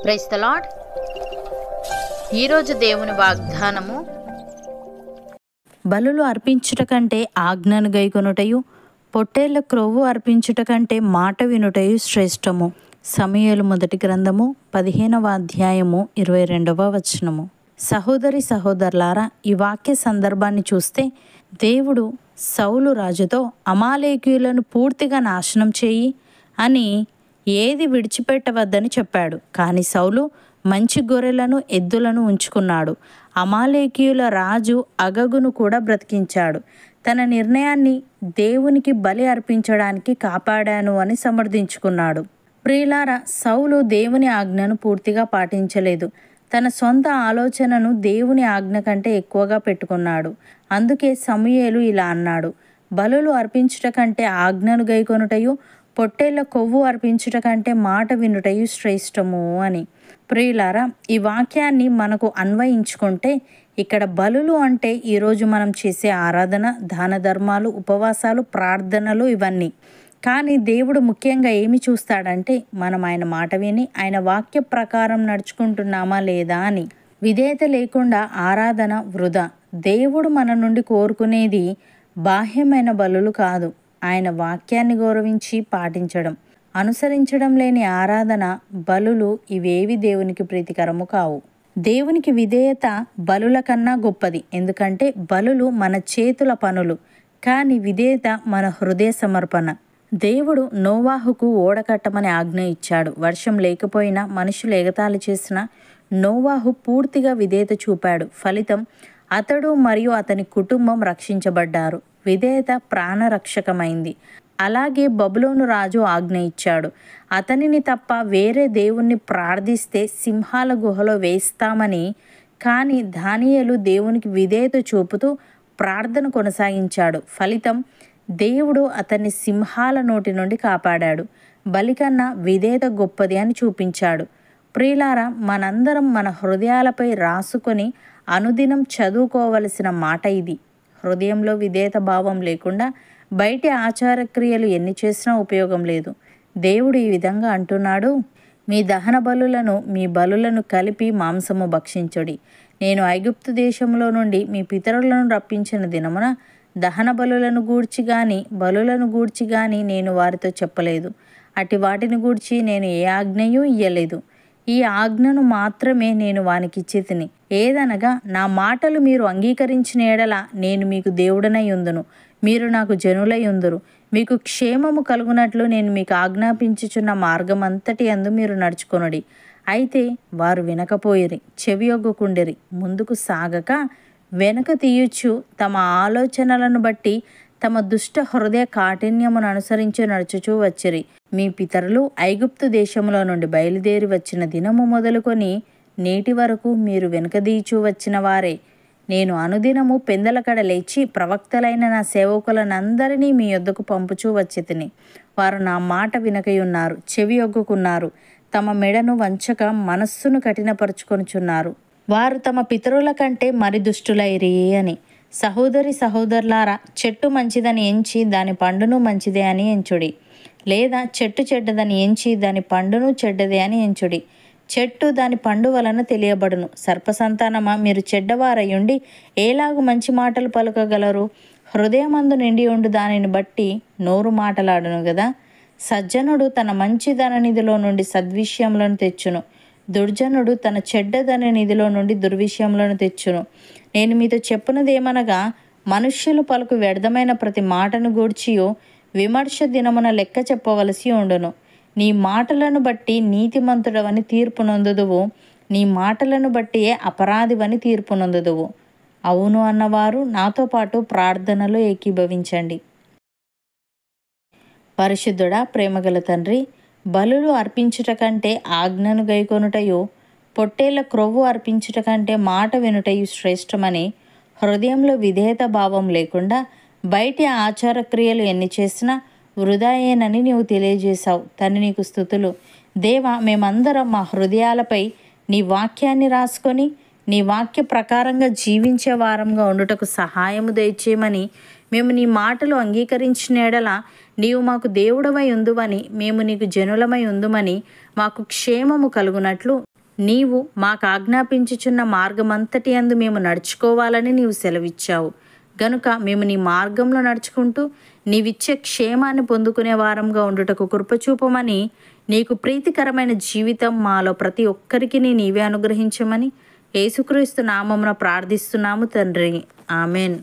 Praise the lord. ఈరోజు దేవుని వాగ్దానము, బలులు అర్పించుట కంటే ఆజ్ఞను గైకొనుటయు, పొట్టేళ్ల క్రొవ్వు అర్పించుట కంటే మాట వినుటయు శ్రేష్టము. సమూయేలు మొదటి గ్రంథము 15వ అధ్యాయము 22వ వచనము. సహోదరి సహోదరులారా, ఈ వాక్య సందర్భాన్ని చూస్తే దేవుడు సౌలు రాజుతో అమాలేకీయులను పూర్తిగా నాశనం చేయి అని ఏది విడిచిపెట్టవద్దని చెప్పాడు. కానీ సౌలు మంచి గొర్రెలను ఎద్దులను ఉంచుకున్నాడు. అమాలేకీయుల రాజు అగగును కూడా బ్రతికించాడు. తన నిర్ణయాన్ని దేవునికి బలి అర్పించడానికి కాపాడాను అని సమర్థించుకున్నాడు. ప్రియులారా, సౌలు దేవుని ఆజ్ఞను పూర్తిగా పాటించలేదు. తన సొంత ఆలోచనను దేవుని ఆజ్ఞ కంటే ఎక్కువగా పెట్టుకున్నాడు. అందుకే సమూయేలు ఇలా అన్నాడు: బలులు అర్పించుట కంటే ఆజ్ఞను గైకొనుటయు, పొట్టేళ్ల కొవ్వు అర్పించుట కంటే మాట వినుటయు శ్రేష్టము అని. ప్రియులారా, ఈ వాక్యాన్ని మనకు అన్వయించుకుంటే ఇక్కడ బలులు అంటే ఈరోజు మనం చేసే ఆరాధన, దాన ధర్మాలు, ఉపవాసాలు, ప్రార్థనలు ఇవన్నీ. కానీ దేవుడు ముఖ్యంగా ఏమి చూస్తాడంటే మనం ఆయన మాట విని ఆయన వాక్య ప్రకారం నడుచుకుంటున్నామా లేదా అని. విధేయత లేకుండా ఆరాధన వృధా. దేవుడు మన నుండి కోరుకునేది బాహ్యమైన బలులు కాదు, ఆయన వాక్యాన్ని గౌరవించి పాటించడం. అనుసరించడం లేని ఆరాధన, బలులు ఇవేవి దేవునికి ప్రీతికరము కావు. దేవునికి విధేయత బలుల కన్నా గొప్పది. ఎందుకంటే బలులు మన చేతుల పనులు, కానీ విధేయత మన హృదయ సమర్పణ. దేవుడు నోవాహుకు ఓడ కట్టమని ఆజ్ఞ ఇచ్చాడు. వర్షం లేకపోయినా, మనుషులు ఎగతాళి చేసిన నోవాహు పూర్తిగా విధేయత చూపాడు. ఫలితం అతడు మరియు అతని కుటుంబం రక్షించబడ్డారు. విధేయత ప్రాణరక్షకమైంది. అలాగే బబులోను రాజు ఆజ్ఞ ఇచ్చాడు. అతనిని తప్ప వేరే దేవుణ్ణి ప్రార్థిస్తే సింహాల గుహలో వేస్తామని. కానీ దానియేలు దేవునికి విధేయత చూపుతూ ప్రార్థన కొనసాగించాడు. ఫలితం దేవుడు అతన్ని సింహాల నోటి నుండి కాపాడాడు. బలికన్నా విధేయత గొప్పది అని చూపించాడు. ప్రియులారా, మనందరం మన హృదయాలపై రాసుకొని అనుదినం చదువుకోవలసిన మాట ఇది. హృదయంలో విధేయత భావం లేకుండా బయటి ఆచారక్రియలు ఎన్ని చేసినా ఉపయోగం లేదు. దేవుడు ఈ విధంగా అంటున్నాడు: మీ దహన బలులను మీ బలులను కలిపి మాంసము భక్షించుడి. నేను ఐగుప్తు దేశంలో నుండి మీ పితరులను రప్పించిన దినమున దహన బలులను గూర్చి గాని బలులను గూర్చి గాని నేను వారితో చెప్పలేదు. అట్టి వాటిని గూర్చి నేను ఏ ఆజ్ఞయూ ఇయ్యలేదు. ఈ ఆజ్ఞను మాత్రమే నేను వానికిచ్చి తిని, ఏదనగా నా మాటలు మీరు అంగీకరించిన ఎడల నేను మీకు దేవుడనై ఉందును, మీరు నాకు జనులై ఉందురు. మీకు క్షేమము కలుగునట్లు నేను మీకు ఆజ్ఞాపించుచున్న మార్గమంతటి యందు మీరు నడుచుకొనుడి. అయితే వారు వినకపోయిరి, చెవియొగ్గుకుండిరి, ముందుకు సాగక వెనుక తీయుచు తమ ఆలోచనలను బట్టి తమ దుష్ట హృదయ కాఠిన్యమును అనుసరించి నడుచుచూ వచ్చిరి. మీ పితరులు ఐగుప్తు దేశంలో నుండి బయలుదేరి వచ్చిన దినము మొదలుకొని నేటి వరకు మీరు వెనుకదీచూ వచ్చిన వారే. నేను అనుదినము పెందలకడ లేచి ప్రవక్తలైన నా సేవకులనందరినీ మీ యొద్దకు పంపుచూ వచ్చి తిని, వారు నా మాట వినకయున్నారు, చెవి ఒగ్గుకున్నారు, తమ మెడను వంచక మనస్సును కఠినపరుచుకొనుచున్నారు. వారు తమ పితరుల కంటే మరి దుష్టులైరి అని. సహోదరి సహోదరులారా, చెట్టు మంచిదని ఎంచి దాని పండును మంచిదే అని ఎంచుడి, లేదా చెట్టు చెడ్డదని ఎంచి దాని పండును చెడ్డదే అని ఎంచుడి. చెట్టు దాని పండు వలన తెలియబడును. సర్పసంతానమా, మీరు చెడ్డవారయుండి ఏలాగు మంచి మాటలు పలుకగలరు? హృదయమందు నిండి ఉండు దానిని బట్టి నోరు మాటలాడును గదా. సజ్జనుడు తన మంచి ధననిధిలో నుండి సద్విషయములను తెచ్చును, దుర్జనుడు తన చెడ్డ ధననిధిలో నుండి దుర్విషయములను తెచ్చును. నేను మీతో చెప్పునదేమనగా, మనుష్యులు పలుకు వ్యర్థమైన ప్రతి మాటను గూర్చియో విమర్శ దినమున లెక్క చెప్పవలసి ఉండును. నీ మాటలను బట్టి నీతిమంతుడవని తీర్పు నొందుదువు, నీ మాటలను బట్టియే అపరాధివని తీర్పు నొందుదువు. అవును అన్నవారు నాతో పాటు ప్రార్థనలో ఏకీభవించండి. పరిశుద్ధుడా, ప్రేమగల తండ్రి, బలులు అర్పించుట కంటే ఆజ్ఞను గైకొనుటయు, పొట్టేళ్ల క్రొవ్వు అర్పించుట కంటే మాట వినుటయు శ్రేష్టమని, హృదయంలో విధేయత భావం లేకుండా బయటి ఆచార క్రియలు ఎన్ని చేసినా వృధాయేనని నీవు తెలియజేశావు. తండ్రి, నీకు స్తుతులు. దేవా, మేమందరం మా హృదయాలపై నీ వాక్యాన్ని రాసుకొని నీ వాక్య ప్రకారంగా జీవించే వారంగా ఉండుటకు సహాయము దయచేయమని, మేము నీ మాటలు అంగీకరించిన ఎడల నీవు మాకు దేవుడవై ఉందువని, మేము నీకు జనులమై ఉందుమని, మాకు క్షేమము కలుగునట్లు నీవు మాకు ఆజ్ఞాపించుచున్న మార్గమంతటి అందు మేము నడుచుకోవాలని నీవు సెలవిచ్చావు గనుక మేము నీ మార్గంలో నడుచుకుంటూ నీవిచ్చే క్షేమాన్ని పొందుకునే వారంగా ఉండుటకు కృపచూపమని, నీకు ప్రీతికరమైన జీవితం మాలో ప్రతి ఒక్కరికి నీవే అనుగ్రహించమని యేసుక్రీస్తు నామమున ప్రార్థిస్తున్నాము తండ్రి. ఆమెన్.